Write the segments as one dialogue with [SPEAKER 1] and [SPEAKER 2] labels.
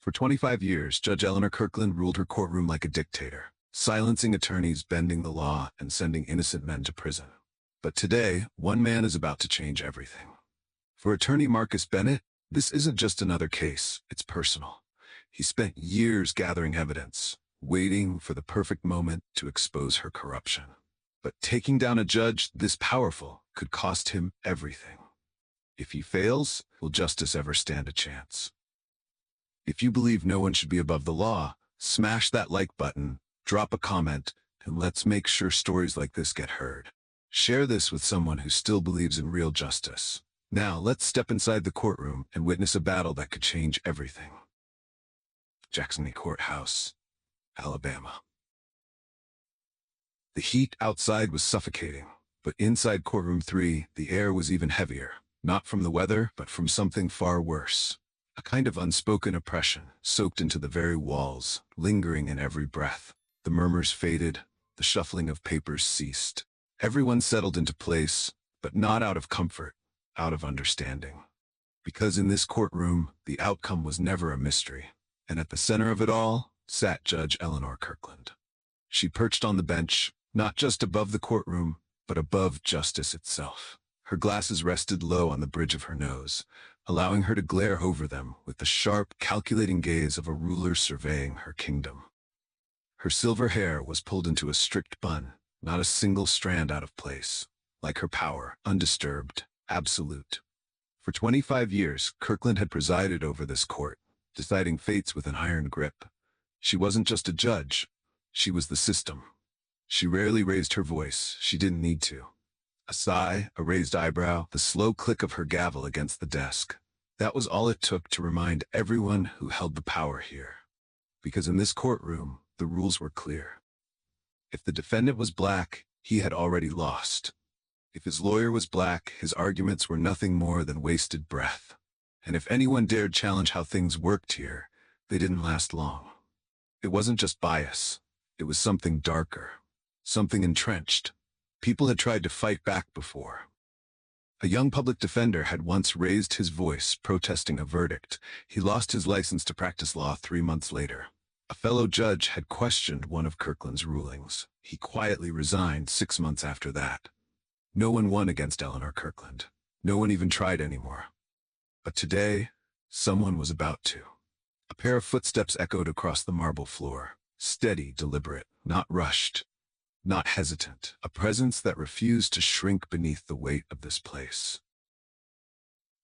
[SPEAKER 1] For 25 years, Judge Eleanor Kirkland ruled her courtroom like a dictator, silencing attorneys, bending the law, and sending innocent men to prison. But today, one man is about to change everything. For attorney Marcus Bennett, this isn't just another case, it's personal. He spent years gathering evidence, waiting for the perfect moment to expose her corruption. But taking down a judge this powerful could cost him everything. If he fails, will justice ever stand a chance? If you believe no one should be above the law, smash that like button, drop a comment, and let's make sure stories like this get heard. Share this with someone who still believes in real justice. Now, let's step inside the courtroom and witness a battle that could change everything. Jackson Courthouse, Alabama. The heat outside was suffocating, but inside courtroom 3, the air was even heavier, not from the weather, but from something far worse. A kind of unspoken oppression soaked into the very walls, lingering in every breath. The murmurs faded, the shuffling of papers ceased. Everyone settled into place, but not out of comfort, out of understanding. Because in this courtroom, the outcome was never a mystery, and at the center of it all sat Judge Eleanor Kirkland. She perched on the bench, not just above the courtroom, but above justice itself. Her glasses rested low on the bridge of her nose, allowing her to glare over them with the sharp, calculating gaze of a ruler surveying her kingdom. Her silver hair was pulled into a strict bun, not a single strand out of place, like her power, undisturbed, absolute. For 25 years, Kirkland had presided over this court, deciding fates with an iron grip. She wasn't just a judge, she was the system. She rarely raised her voice, she didn't need to. A sigh, a raised eyebrow, the slow click of her gavel against the desk. That was all it took to remind everyone who held the power here. Because in this courtroom, the rules were clear. If the defendant was black, he had already lost. If his lawyer was black, his arguments were nothing more than wasted breath. And if anyone dared challenge how things worked here, they didn't last long. It wasn't just bias. It was something darker, something entrenched. People had tried to fight back before. A young public defender had once raised his voice protesting a verdict. He lost his license to practice law 3 months later. A fellow judge had questioned one of Kirkland's rulings. He quietly resigned 6 months after that. No one won against Eleanor Kirkland. No one even tried anymore. But today, someone was about to. A pair of footsteps echoed across the marble floor. Steady, deliberate, not rushed, not hesitant. A presence that refused to shrink beneath the weight of this place.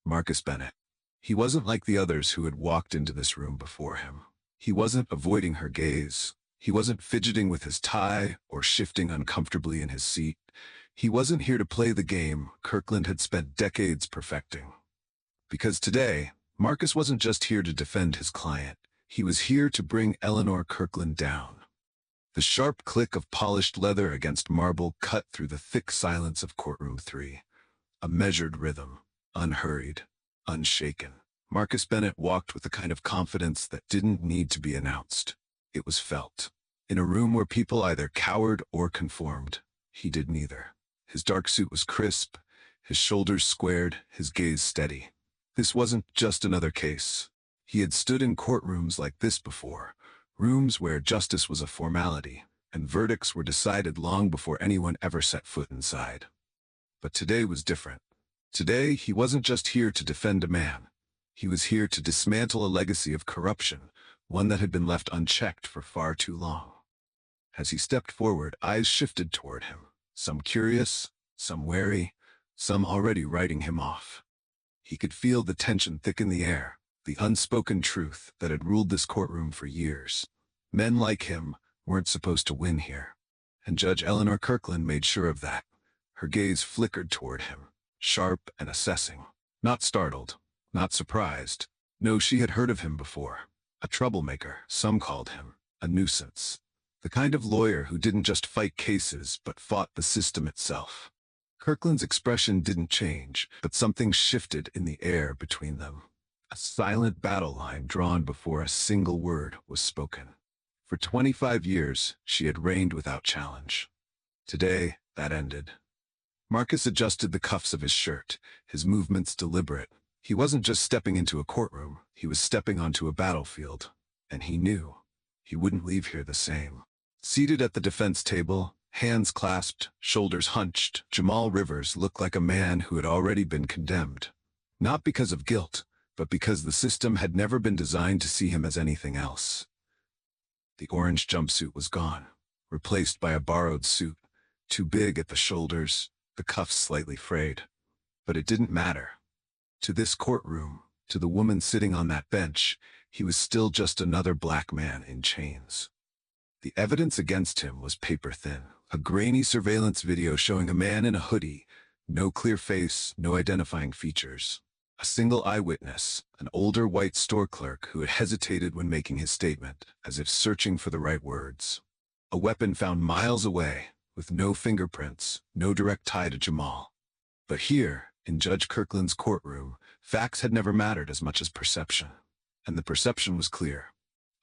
[SPEAKER 1] Marcus Bennett. He wasn't like the others who had walked into this room before him. He wasn't avoiding her gaze. He wasn't fidgeting with his tie or shifting uncomfortably in his seat. He wasn't here to play the game Kirkland had spent decades perfecting. Because today, Marcus wasn't just here to defend his client. He was here to bring Eleanor Kirkland down. The sharp click of polished leather against marble cut through the thick silence of courtroom 3. A measured rhythm, unhurried, unshaken. Marcus Bennett walked with a kind of confidence that didn't need to be announced. It was felt. In a room where people either cowered or conformed, he did neither. His dark suit was crisp, his shoulders squared, his gaze steady. This wasn't just another case. He had stood in courtrooms like this before, rooms where justice was a formality, and verdicts were decided long before anyone ever set foot inside. But today was different. Today, he wasn't just here to defend a man. He was here to dismantle a legacy of corruption, one that had been left unchecked for far too long. As he stepped forward, eyes shifted toward him, some curious, some wary, some already writing him off. He could feel the tension thicken the air, the unspoken truth that had ruled this courtroom for years. Men like him weren't supposed to win here. And Judge Eleanor Kirkland made sure of that. Her gaze flickered toward him, sharp and assessing. Not startled, not surprised. No, she had heard of him before. A troublemaker, some called him. A nuisance. The kind of lawyer who didn't just fight cases, but fought the system itself. Kirkland's expression didn't change, but something shifted in the air between them. A silent battle line drawn before a single word was spoken. For 25 years, she had reigned without challenge. Today, that ended. Marcus adjusted the cuffs of his shirt, his movements deliberate. He wasn't just stepping into a courtroom, he was stepping onto a battlefield, And he knew he wouldn't leave here the same. Seated at the defense table, hands clasped, shoulders hunched, Jamal Rivers looked like a man who had already been condemned. Not because of guilt, but because the system had never been designed to see him as anything else. The orange jumpsuit was gone, replaced by a borrowed suit, too big at the shoulders, the cuffs slightly frayed. But it didn't matter. To this courtroom, to the woman sitting on that bench, he was still just another black man in chains. The evidence against him was paper-thin. A grainy surveillance video showing a man in a hoodie, no clear face, no identifying features. A single eyewitness, an older white store clerk who had hesitated when making his statement, as if searching for the right words. A weapon found miles away, with no fingerprints, no direct tie to Jamal. But here, in Judge Kirkland's courtroom, facts had never mattered as much as perception. And the perception was clear.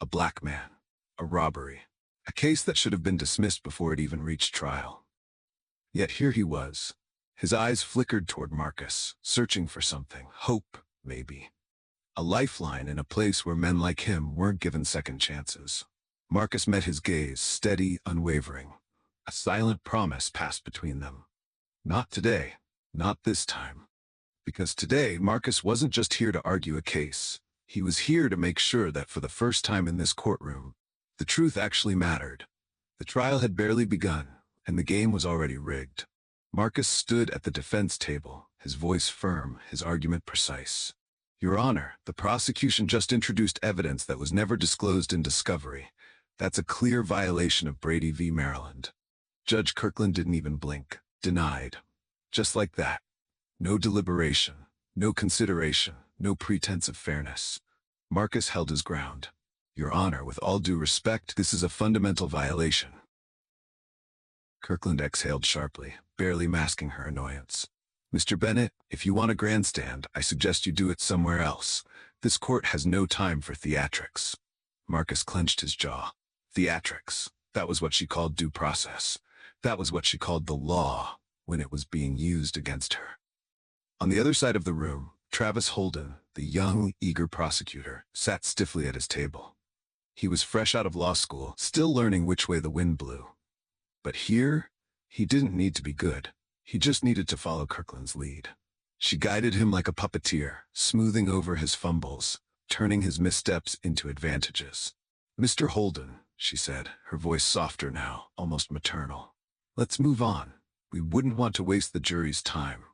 [SPEAKER 1] A black man. A robbery. A case that should have been dismissed before it even reached trial. Yet here he was. His eyes flickered toward Marcus, searching for something. Hope, maybe. A lifeline in a place where men like him weren't given second chances. Marcus met his gaze, steady, unwavering. A silent promise passed between them. Not today. Not this time. Because today, Marcus wasn't just here to argue a case. He was here to make sure that for the first time in this courtroom, the truth actually mattered. The trial had barely begun, and the game was already rigged. Marcus stood at the defense table, his voice firm, his argument precise. Your Honor, the prosecution just introduced evidence that was never disclosed in discovery. That's a clear violation of Brady v. Maryland. Judge Kirkland didn't even blink. Denied. Just like that. No deliberation, no consideration, no pretense of fairness. Marcus held his ground. Your Honor, with all due respect, this is a fundamental violation. Kirkland exhaled sharply, barely masking her annoyance. Mr. Bennett, if you want a grandstand, I suggest you do it somewhere else. This court has no time for theatrics. Marcus clenched his jaw. Theatrics. That was what she called due process. That was what she called the law when it was being used against her. On the other side of the room, Travis Holden, the young, eager prosecutor, sat stiffly at his table. He was fresh out of law school, still learning which way the wind blew. But here, he didn't need to be good. He just needed to follow Kirkland's lead. She guided him like a puppeteer, smoothing over his fumbles, turning his missteps into advantages. Mr. Holden, she said, her voice softer now, almost maternal. Let's move on. We wouldn't want to waste the jury's time.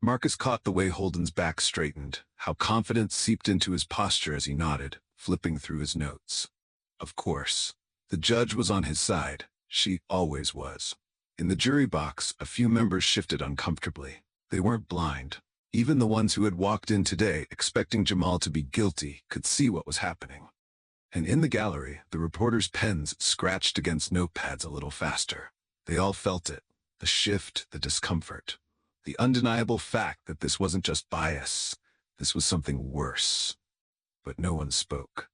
[SPEAKER 1] Marcus caught the way Holden's back straightened, how confidence seeped into his posture as he nodded, flipping through his notes. Of course. The judge was on his side. She always was. In the jury box, a few members shifted uncomfortably. They weren't blind. Even the ones who had walked in today, expecting Jamal to be guilty, could see what was happening. And in the gallery, the reporters' pens scratched against notepads a little faster. They all felt it. The shift, the discomfort. The undeniable fact that this wasn't just bias. This was something worse. But no one spoke.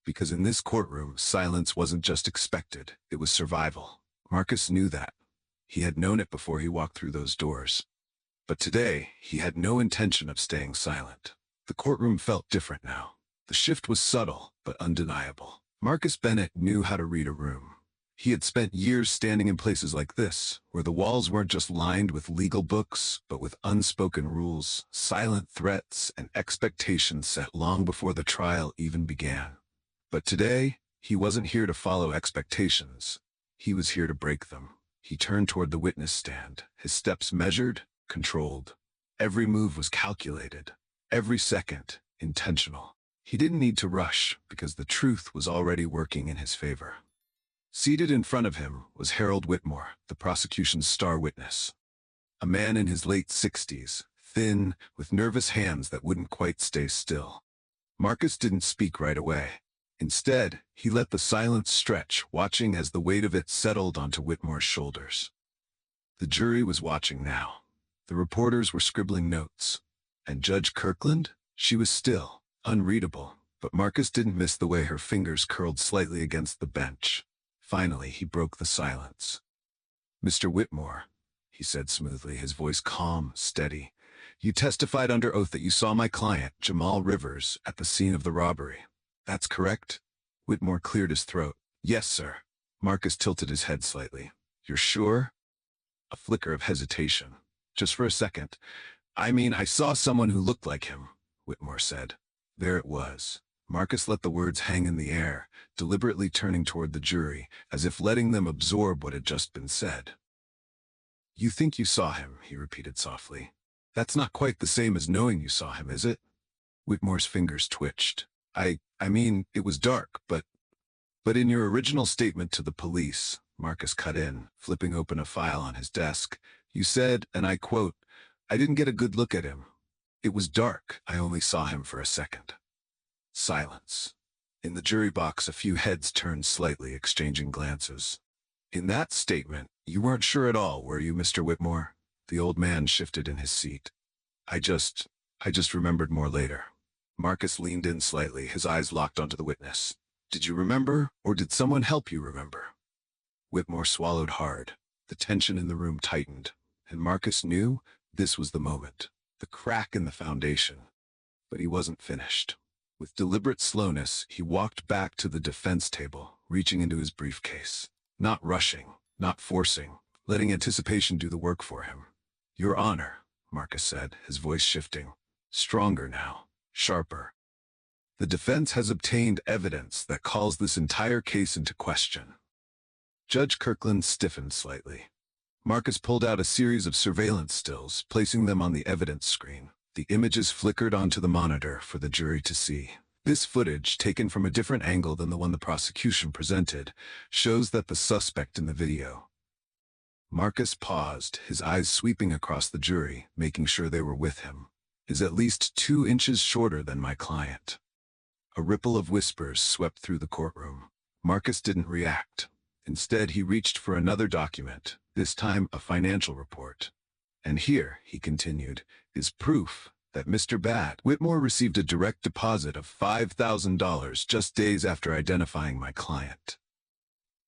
[SPEAKER 1] Because in this courtroom, silence wasn't just expected, it was survival. Marcus knew that. He had known it before he walked through those doors. But today, he had no intention of staying silent. The courtroom felt different now. The shift was subtle, but undeniable. Marcus Bennett knew how to read a room. He had spent years standing in places like this, where the walls weren't just lined with legal books, but with unspoken rules, silent threats, and expectations set long before the trial even began. But today, he wasn't here to follow expectations. He was here to break them. He turned toward the witness stand, his steps measured, controlled. Every move was calculated, every second intentional. He didn't need to rush, because the truth was already working in his favor. Seated in front of him was Harold Whitmore, the prosecution's star witness. A man in his late 60s, thin, with nervous hands that wouldn't quite stay still. Marcus didn't speak right away. Instead, he let the silence stretch, watching as the weight of it settled onto Whitmore's shoulders. The jury was watching now. The reporters were scribbling notes. And Judge Kirkland? She was still, unreadable, but Marcus didn't miss the way her fingers curled slightly against the bench. Finally, he broke the silence. Mr. Whitmore, he said smoothly, his voice calm, steady. You testified under oath that you saw my client, Jamal Rivers, at the scene of the robbery. That's correct? Whitmore cleared his throat. Yes, sir. Marcus tilted his head slightly. You're sure? A flicker of hesitation. Just for a second. I mean, I saw someone who looked like him, Whitmore said. There it was. Marcus let the words hang in the air, deliberately turning toward the jury, as if letting them absorb what had just been said. You think you saw him, he repeated softly. That's not quite the same as knowing you saw him, is it? Whitmore's fingers twitched. I mean, it was dark, but in your original statement to the police, Marcus cut in, flipping open a file on his desk, you said, and I quote, I didn't get a good look at him. It was dark. I only saw him for a second. Silence. In the jury box, a few heads turned slightly, exchanging glances. In that statement, you weren't sure at all, were you, Mr. Whitmore? The old man shifted in his seat. I just remembered more later. Marcus leaned in slightly, his eyes locked onto the witness. Did you remember, or did someone help you remember? Whitmore swallowed hard. The tension in the room tightened, and Marcus knew this was the moment, the crack in the foundation. But he wasn't finished. With deliberate slowness, he walked back to the defense table, reaching into his briefcase. Not rushing, not forcing, letting anticipation do the work for him. Your Honor, Marcus said, his voice shifting. Stronger now, sharper. The defense has obtained evidence that calls this entire case into question. Judge Kirkland stiffened slightly. Marcus pulled out a series of surveillance stills, placing them on the evidence screen. The images flickered onto the monitor for the jury to see. This footage, taken from a different angle than the one the prosecution presented, shows that the suspect in the video. Marcus paused, his eyes sweeping across the jury, making sure they were with him, is at least 2 inches shorter than my client. A ripple of whispers swept through the courtroom. Marcus didn't react. Instead, he reached for another document, this time a financial report. And here, he continued, is proof that Mr. Bat Whitmore received a direct deposit of $5,000 just days after identifying my client.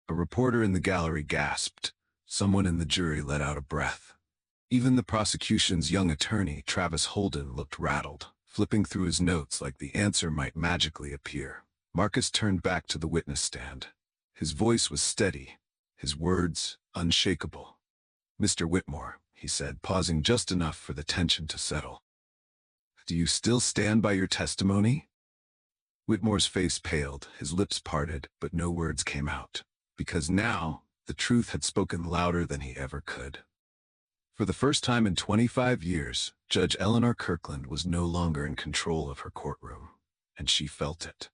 [SPEAKER 1] A reporter in the gallery gasped. Someone in the jury let out a breath. Even the prosecution's young attorney, Travis Holden, looked rattled, flipping through his notes like the answer might magically appear. Marcus turned back to the witness stand. His voice was steady, his words unshakable. Mr. Whitmore, he said, pausing just enough for the tension to settle. Do you still stand by your testimony? Whitmore's face paled, his lips parted, but no words came out. Because now, the truth had spoken louder than he ever could. For the first time in 25 years, Judge Eleanor Kirkland was no longer in control of her courtroom, and she felt it.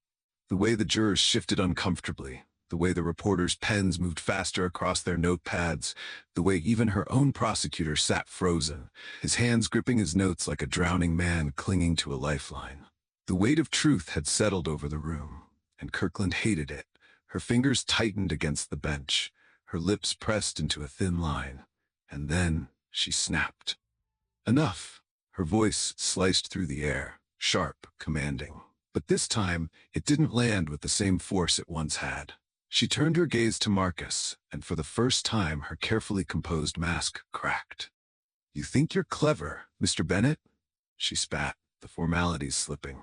[SPEAKER 1] The way the jurors shifted uncomfortably, the way the reporters' pens moved faster across their notepads, the way even her own prosecutor sat frozen, his hands gripping his notes like a drowning man clinging to a lifeline. The weight of truth had settled over the room, and Kirkland hated it. Her fingers tightened against the bench, her lips pressed into a thin line, and then she snapped. Enough! Her voice sliced through the air, sharp, commanding. But this time, it didn't land with the same force it once had. She turned her gaze to Marcus, and for the first time her carefully composed mask cracked. You think you're clever, Mr. Bennett? She spat, the formalities slipping.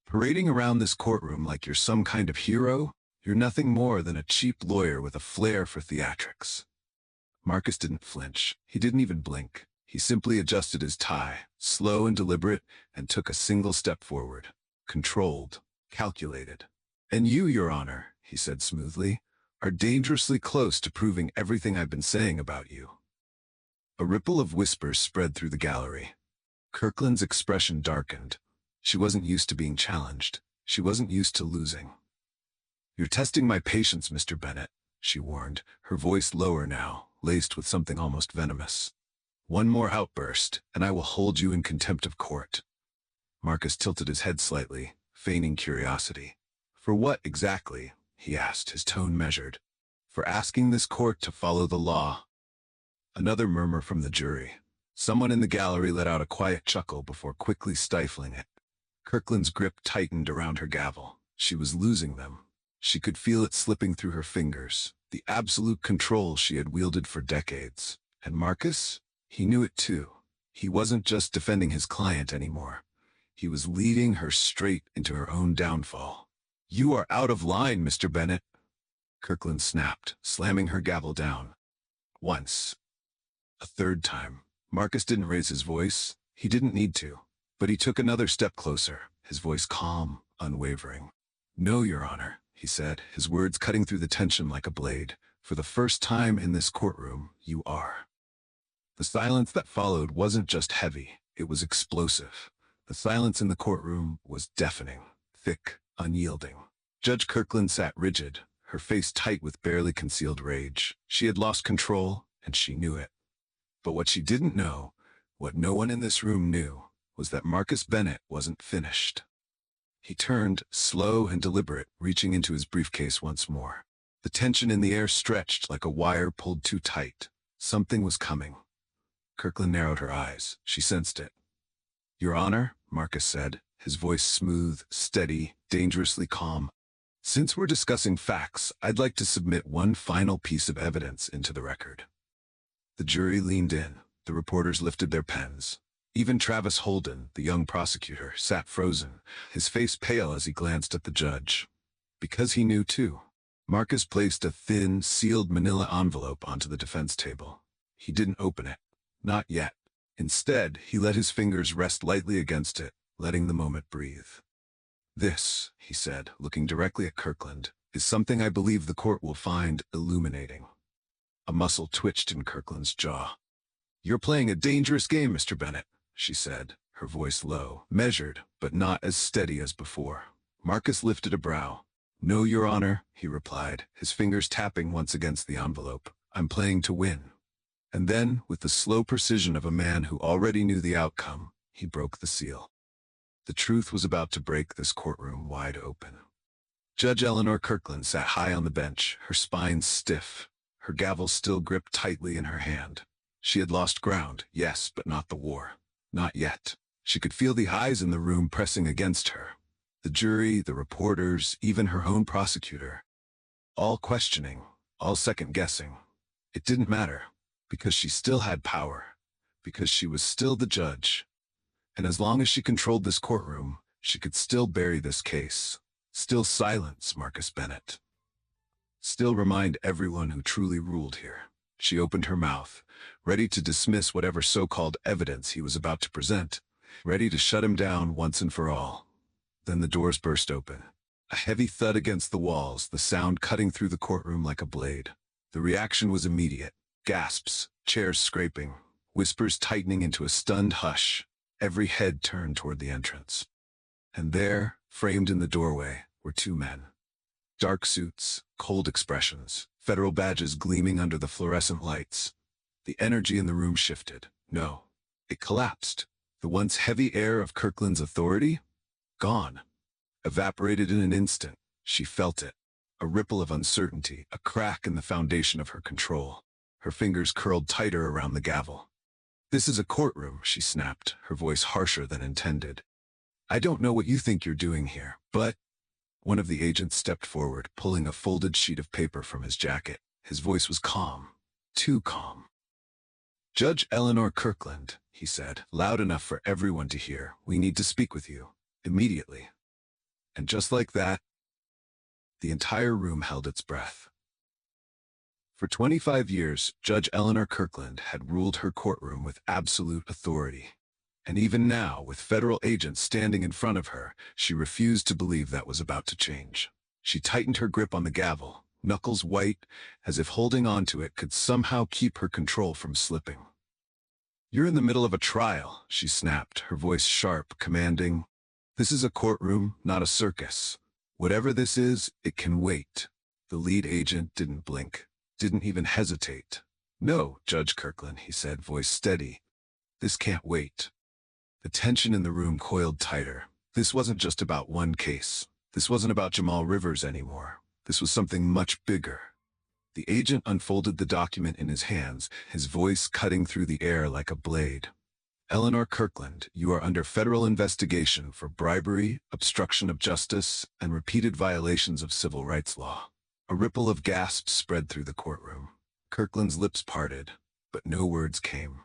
[SPEAKER 1] Parading around this courtroom like you're some kind of hero? You're nothing more than a cheap lawyer with a flair for theatrics. Marcus didn't flinch. He didn't even blink. He simply adjusted his tie, slow and deliberate, and took a single step forward. Controlled, calculated. And you, Your Honor, he said smoothly, are dangerously close to proving everything I've been saying about you. A ripple of whispers spread through the gallery. Kirkland's expression darkened. She wasn't used to being challenged. She wasn't used to losing. You're testing my patience, Mr. Bennett, she warned, her voice lower now, laced with something almost venomous. One more outburst, and I will hold you in contempt of court. Marcus tilted his head slightly, feigning curiosity. For what exactly? He asked, his tone measured. For asking this court to follow the law. Another murmur from the jury. Someone in the gallery let out a quiet chuckle before quickly stifling it. Kirkland's grip tightened around her gavel. She was losing them. She could feel it slipping through her fingers, the absolute control she had wielded for decades. And Marcus? He knew it too. He wasn't just defending his client anymore. He was leading her straight into her own downfall. You are out of line, Mr. Bennett, Kirkland snapped, slamming her gavel down. Once. A third time. Marcus didn't raise his voice. He didn't need to. But he took another step closer, his voice calm, unwavering. No, Your Honor, he said, his words cutting through the tension like a blade. For the first time in this courtroom, you are. The silence that followed wasn't just heavy, it was explosive. The silence in the courtroom was deafening, thick, unyielding. Judge Kirkland sat rigid, her face tight with barely concealed rage. She had lost control, and she knew it. But what she didn't know, what no one in this room knew, was that Marcus Bennett wasn't finished. He turned, slow and deliberate, reaching into his briefcase once more. The tension in the air stretched like a wire pulled too tight. Something was coming. Kirkland narrowed her eyes. She sensed it. Your Honor, Marcus said, his voice smooth, steady, dangerously calm. Since we're discussing facts, I'd like to submit one final piece of evidence into the record. The jury leaned in. The reporters lifted their pens. Even Travis Holden, the young prosecutor, sat frozen, his face pale as he glanced at the judge. Because he knew, too. Marcus placed a thin, sealed manila envelope onto the defense table. He didn't open it. Not yet. Instead, he let his fingers rest lightly against it, letting the moment breathe. This, he said, looking directly at Kirkland, is something I believe the court will find illuminating. A muscle twitched in Kirkland's jaw. You're playing a dangerous game, Mr. Bennett, she said, her voice low, measured, but not as steady as before. Marcus lifted a brow. No, Your Honor, he replied, his fingers tapping once against the envelope. I'm playing to win. And then, with the slow precision of a man who already knew the outcome, he broke the seal. The truth was about to break this courtroom wide open. Judge Eleanor Kirkland sat high on the bench, her spine stiff, her gavel still gripped tightly in her hand. She had lost ground, yes, but not the war. Not yet. She could feel the eyes in the room pressing against her. The jury, the reporters, even her own prosecutor. All questioning, all second-guessing. It didn't matter, because she still had power, because she was still the judge. And as long as she controlled this courtroom, she could still bury this case, still silence Marcus Bennett. Still remind everyone who truly ruled here. She opened her mouth, ready to dismiss whatever so-called evidence he was about to present, ready to shut him down once and for all. Then the doors burst open. A heavy thud against the walls, the sound cutting through the courtroom like a blade. The reaction was immediate. Gasps, chairs scraping, whispers tightening into a stunned hush. Every head turned toward the entrance. And there, framed in the doorway, were two men. Dark suits, cold expressions, federal badges gleaming under the fluorescent lights. The energy in the room shifted. No, it collapsed. The once heavy air of Kirkland's authority? Gone. Evaporated in an instant. She felt it. A ripple of uncertainty, a crack in the foundation of her control. Her fingers curled tighter around the gavel. This is a courtroom, she snapped, her voice harsher than intended. I don't know what you think you're doing here, but... One of the agents stepped forward, pulling a folded sheet of paper from his jacket. His voice was calm. Too calm. Judge Eleanor Kirkland, he said, loud enough for everyone to hear. We need to speak with you. Immediately. And just like that, the entire room held its breath. For 25 years, Judge Eleanor Kirkland had ruled her courtroom with absolute authority. And even now, with federal agents standing in front of her, she refused to believe that was about to change. She tightened her grip on the gavel, knuckles white, as if holding on to it could somehow keep her control from slipping. You're in the middle of a trial, she snapped, her voice sharp, commanding. This is a courtroom, not a circus. Whatever this is, it can wait. The lead agent didn't blink, didn't even hesitate. No, Judge Kirkland, he said, voice steady. This can't wait. The tension in the room coiled tighter. This wasn't just about one case. This wasn't about Jamal Rivers anymore. This was something much bigger. The agent unfolded the document in his hands, his voice cutting through the air like a blade. Eleanor Kirkland, you are under federal investigation for bribery, obstruction of justice, and repeated violations of civil rights law. A ripple of gasps spread through the courtroom. Kirkland's lips parted, but no words came.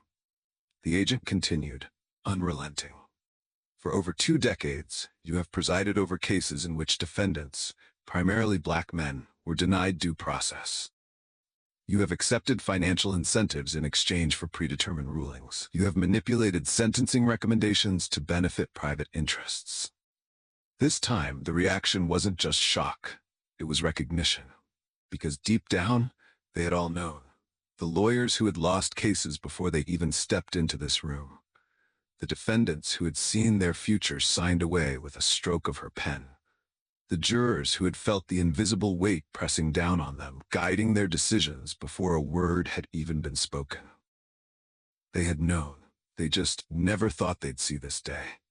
[SPEAKER 1] The agent continued, unrelenting. For over 2 decades, you have presided over cases in which defendants, primarily black men, were denied due process. You have accepted financial incentives in exchange for predetermined rulings. You have manipulated sentencing recommendations to benefit private interests. This time, the reaction wasn't just shock, it was recognition. Because deep down, they had all known. The lawyers who had lost cases before they even stepped into this room. The defendants who had seen their futures signed away with a stroke of her pen. The jurors who had felt the invisible weight pressing down on them, guiding their decisions before a word had even been spoken. They had known. They just never thought they'd see this day.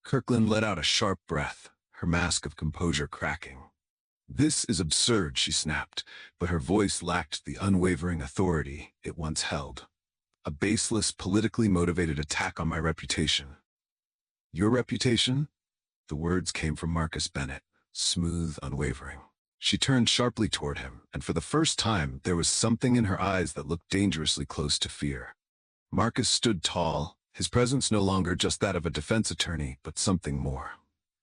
[SPEAKER 1] Kirkland let out a sharp breath, her mask of composure cracking. "This is absurd," she snapped, but her voice lacked the unwavering authority it once held. "A baseless, politically motivated attack on my reputation." "Your reputation?" The words came from Marcus Bennett, smooth, unwavering. She turned sharply toward him, and for the first time there was something in her eyes that looked dangerously close to fear. Marcus stood tall, his presence no longer just that of a defense attorney, but something more.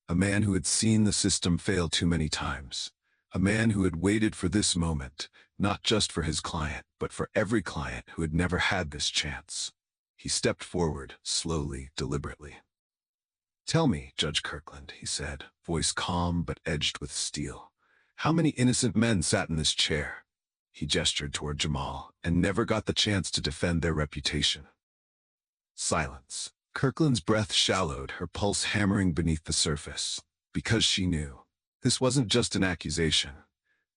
[SPEAKER 1] A man who had seen the system fail too many times. A man who had waited for this moment, not just for his client, but for every client who had never had this chance. He stepped forward, slowly, deliberately. "Tell me, Judge Kirkland," he said, voice calm but edged with steel. "How many innocent men sat in this chair?" He gestured toward Jamal, "and never got the chance to defend their reputation." Silence. Kirkland's breath shallowed, her pulse hammering beneath the surface. Because she knew. This wasn't just an accusation.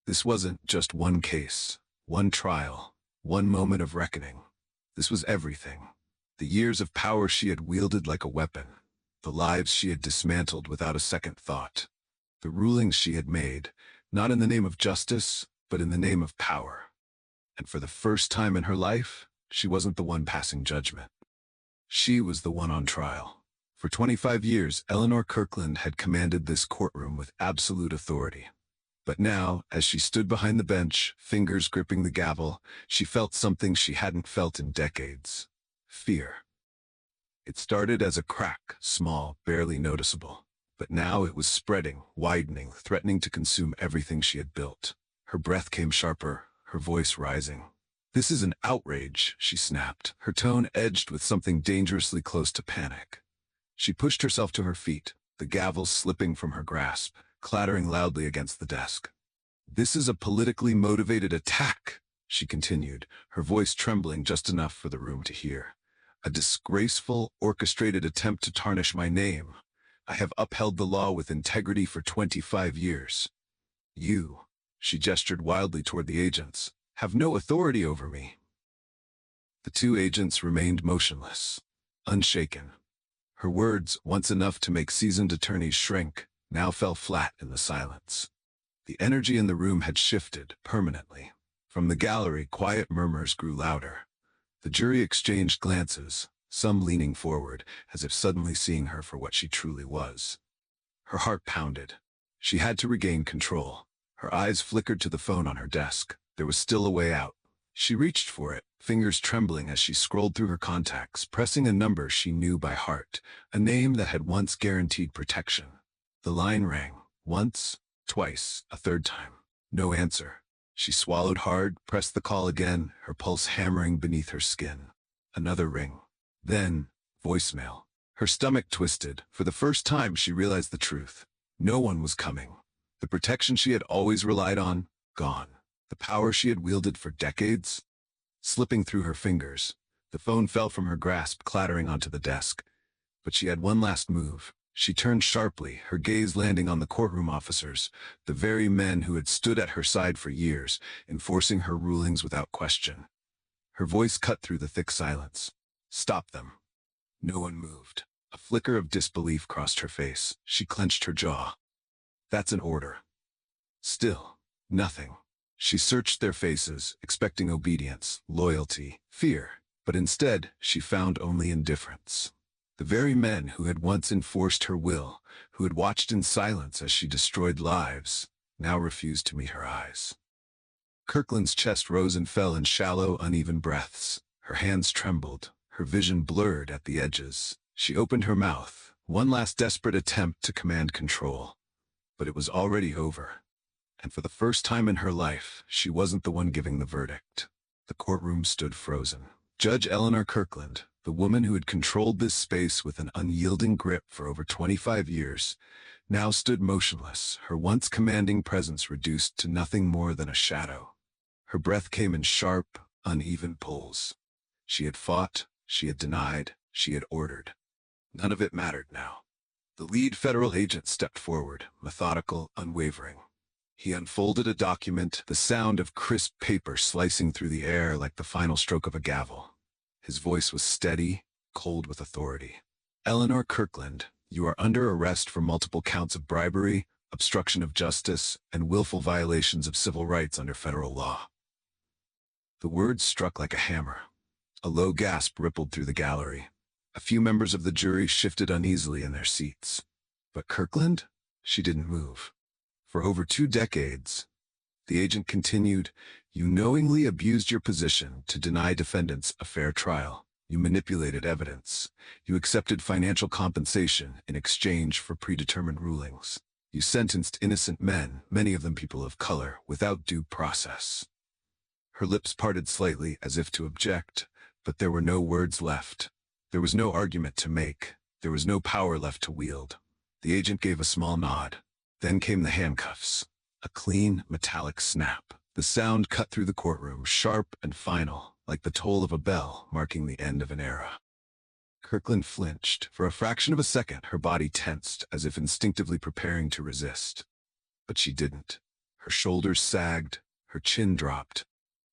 [SPEAKER 1] This wasn't just one case, one trial, one moment of reckoning. This was everything. The years of power she had wielded like a weapon. The lives she had dismantled without a second thought. The rulings she had made, not in the name of justice, but in the name of power. And for the first time in her life, she wasn't the one passing judgment. She was the one on trial. For 25 years, Eleanor Kirkland had commanded this courtroom with absolute authority. But now, as she stood behind the bench, fingers gripping the gavel, she felt something she hadn't felt in decades. Fear. It started as a crack, small, barely noticeable. But now it was spreading, widening, threatening to consume everything she had built. Her breath came sharper, her voice rising. "This is an outrage," she snapped, her tone edged with something dangerously close to panic. She pushed herself to her feet, the gavel slipping from her grasp, clattering loudly against the desk. "This is a politically motivated attack," she continued, her voice trembling just enough for the room to hear. "A disgraceful, orchestrated attempt to tarnish my name. I have upheld the law with integrity for 25 years. You," she gestured wildly toward the agents, "have no authority over me." The two agents remained motionless, unshaken. Her words, once enough to make seasoned attorneys shrink, now fell flat in the silence. The energy in the room had shifted, permanently. From the gallery, quiet murmurs grew louder. The jury exchanged glances, some leaning forward, as if suddenly seeing her for what she truly was. Her heart pounded. She had to regain control. Her eyes flickered to the phone on her desk. There was still a way out. She reached for it, fingers trembling as she scrolled through her contacts, pressing a number she knew by heart, a name that had once guaranteed protection. The line rang, once, twice, a third time. No answer. She swallowed hard, pressed the call again, her pulse hammering beneath her skin. Another ring. Then, voicemail. Her stomach twisted. For the first time she realized the truth. No one was coming. The protection she had always relied on, gone. The power she had wielded for decades, slipping through her fingers. The phone fell from her grasp, clattering onto the desk. But she had one last move. She turned sharply, her gaze landing on the courtroom officers, the very men who had stood at her side for years, enforcing her rulings without question. Her voice cut through the thick silence. "Stop them." No one moved. A flicker of disbelief crossed her face. She clenched her jaw. "That's an order." Still, nothing. She searched their faces, expecting obedience, loyalty, fear, but instead she found only indifference. The very men who had once enforced her will, who had watched in silence as she destroyed lives, now refused to meet her eyes. Kirkland's chest rose and fell in shallow, uneven breaths. Her hands trembled, her vision blurred at the edges. She opened her mouth, One last desperate attempt to command control. But it was already over. And for the first time in her life, she wasn't the one giving the verdict. The courtroom stood frozen. Judge Eleanor Kirkland, the woman who had controlled this space with an unyielding grip for over 25 years, now stood motionless, her once commanding presence reduced to nothing more than a shadow. Her breath came in sharp, uneven pulls. She had fought, she had denied, she had ordered. None of it mattered now. The lead federal agent stepped forward, methodical, unwavering. He unfolded a document, the sound of crisp paper slicing through the air like the final stroke of a gavel. His voice was steady, cold with authority. Eleanor Kirkland, you are under arrest for multiple counts of bribery, obstruction of justice, and willful violations of civil rights under federal law. The words struck like a hammer. A low gasp rippled through the gallery. A few members of the jury shifted uneasily in their seats. But Kirkland? She didn't move. For over 2 decades, the agent continued, you knowingly abused your position to deny defendants a fair trial. You manipulated evidence. You accepted financial compensation in exchange for predetermined rulings. You sentenced innocent men, many of them people of color, without due process. Her lips parted slightly as if to object, but there were no words left. There was no argument to make. There was no power left to wield. The agent gave a small nod. Then came the handcuffs. A clean, metallic snap. The sound cut through the courtroom, sharp and final, like the toll of a bell marking the end of an era. Kirkland flinched. For a fraction of a second, her body tensed, as if instinctively preparing to resist. But she didn't. Her shoulders sagged, her chin dropped.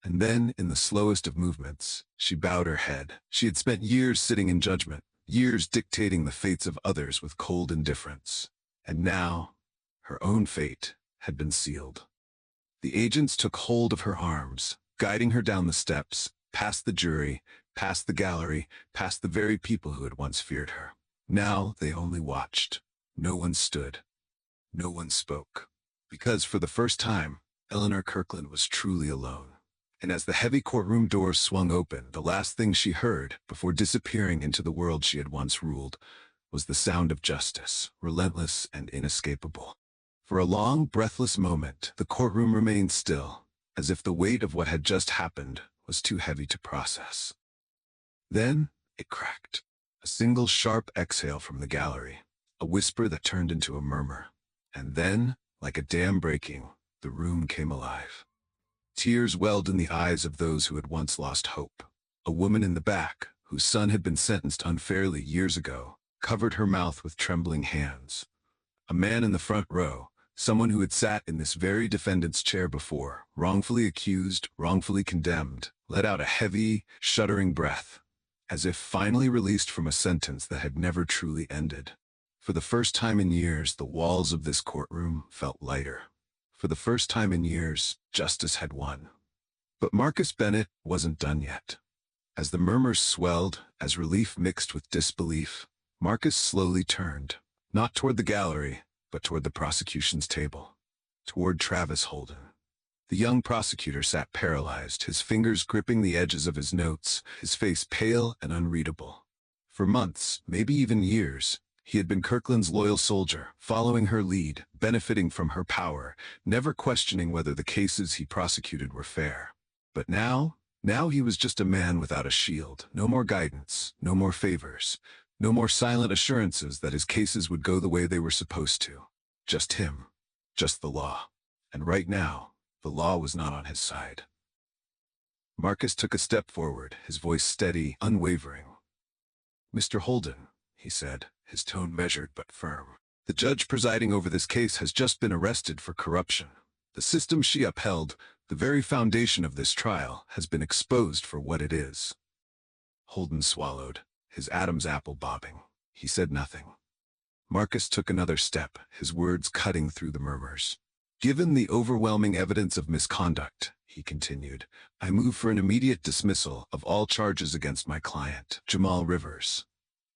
[SPEAKER 1] And then, in the slowest of movements, she bowed her head. She had spent years sitting in judgment, years dictating the fates of others with cold indifference. And now, her own fate had been sealed. The agents took hold of her arms, guiding her down the steps, past the jury, past the gallery, past the very people who had once feared her. Now they only watched. No one stood. No one spoke. Because for the first time, Eleanor Kirkland was truly alone. And as the heavy courtroom doors swung open, the last thing she heard, before disappearing into the world she had once ruled, was the sound of justice, relentless and inescapable. For a long, breathless moment, the courtroom remained still, as if the weight of what had just happened was too heavy to process. Then it cracked. A single sharp exhale from the gallery, a whisper that turned into a murmur. And then, like a dam breaking, the room came alive. Tears welled in the eyes of those who had once lost hope. A woman in the back, whose son had been sentenced unfairly years ago, covered her mouth with trembling hands. A man in the front row, someone who had sat in this very defendant's chair before, wrongfully accused, wrongfully condemned, let out a heavy, shuddering breath, as if finally released from a sentence that had never truly ended. For the first time in years, the walls of this courtroom felt lighter. For the first time in years, justice had won. But Marcus Bennett wasn't done yet. As the murmurs swelled, as relief mixed with disbelief, Marcus slowly turned, not toward the gallery, but toward the prosecution's table, toward Travis Holden. The young prosecutor sat paralyzed, his fingers gripping the edges of his notes, his face pale and unreadable. For months, maybe even years, he had been Kirkland's loyal soldier, following her lead, benefiting from her power, never questioning whether the cases he prosecuted were fair. But now he was just a man without a shield, no more guidance, no more favors, no more silent assurances that his cases would go the way they were supposed to. Just him, just the law. And right now, the law was not on his side. Marcus took a step forward, his voice steady, unwavering. "Mr. Holden," he said, his tone measured but firm. "The judge presiding over this case has just been arrested for corruption. The system she upheld, the very foundation of this trial, has been exposed for what it is." Holden swallowed, his Adam's apple bobbing. He said nothing. Marcus took another step, his words cutting through the murmurs. "Given the overwhelming evidence of misconduct," he continued, "I move for an immediate dismissal of all charges against my client, Jamal Rivers."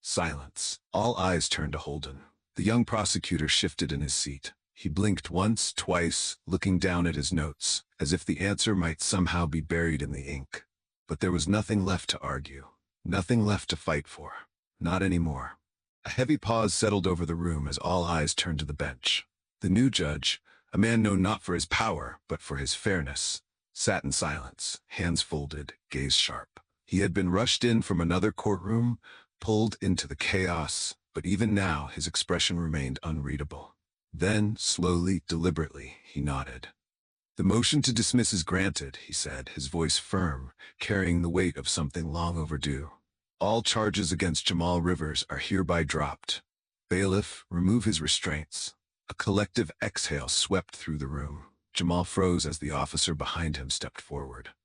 [SPEAKER 1] Silence. All eyes turned to Holden. The young prosecutor shifted in his seat. He blinked once, twice, looking down at his notes, as if the answer might somehow be buried in the ink. But there was nothing left to argue, nothing left to fight for. Not anymore. A heavy pause settled over the room as all eyes turned to the bench. The new judge, a man known not for his power, but for his fairness, sat in silence, hands folded, gaze sharp. He had been rushed in from another courtroom, pulled into the chaos, but even now his expression remained unreadable. Then, slowly, deliberately, he nodded. "The motion to dismiss is granted," he said, his voice firm, carrying the weight of something long overdue. "All charges against Jamal Rivers are hereby dropped. Bailiff, remove his restraints." A collective exhale swept through the room. Jamal froze as the officer behind him stepped forward.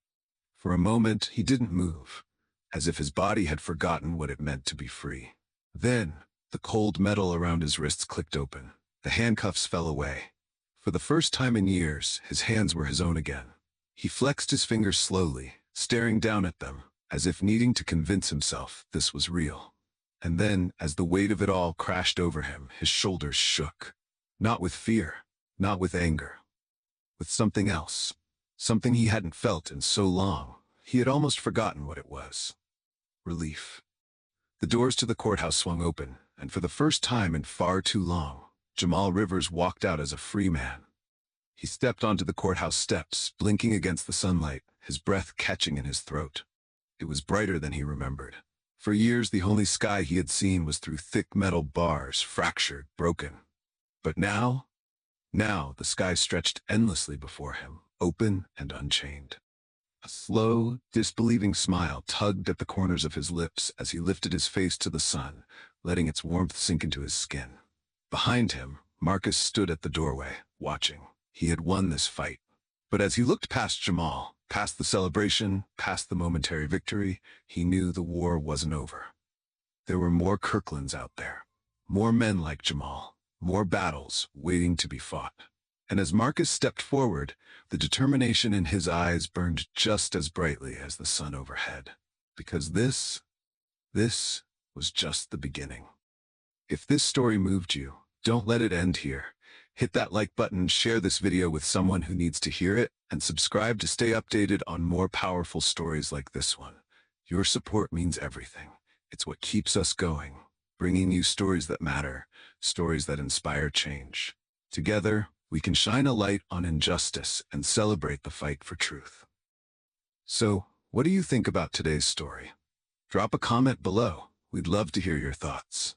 [SPEAKER 1] For a moment, he didn't move, as if his body had forgotten what it meant to be free. Then, the cold metal around his wrists clicked open. The handcuffs fell away. For the first time in years, his hands were his own again. He flexed his fingers slowly, staring down at them, as if needing to convince himself this was real. And then, as the weight of it all crashed over him, his shoulders shook. Not with fear, not with anger, with something else. Something he hadn't felt in so long. He had almost forgotten what it was. Relief. The doors to the courthouse swung open, and for the first time in far too long, Jamal Rivers walked out as a free man. He stepped onto the courthouse steps, blinking against the sunlight, his breath catching in his throat. It was brighter than he remembered. For years, the only sky he had seen was through thick metal bars, fractured, broken. But now the sky stretched endlessly before him, open and unchained. A slow, disbelieving smile tugged at the corners of his lips as he lifted his face to the sun, letting its warmth sink into his skin. Behind him, Marcus stood at the doorway, watching. He had won this fight. But as he looked past Jamal, past the celebration, past the momentary victory, he knew the war wasn't over. There were more Kirklands out there, more men like Jamal, more battles waiting to be fought. And as Marcus stepped forward, the determination in his eyes burned just as brightly as the sun overhead. Because this was just the beginning. If this story moved you, don't let it end here. Hit that like button, share this video with someone who needs to hear it, and subscribe to stay updated on more powerful stories like this one. Your support means everything. It's what keeps us going, bringing you stories that matter, stories that inspire change. Together, we can shine a light on injustice and celebrate the fight for truth. So, what do you think about today's story? Drop a comment below. We'd love to hear your thoughts.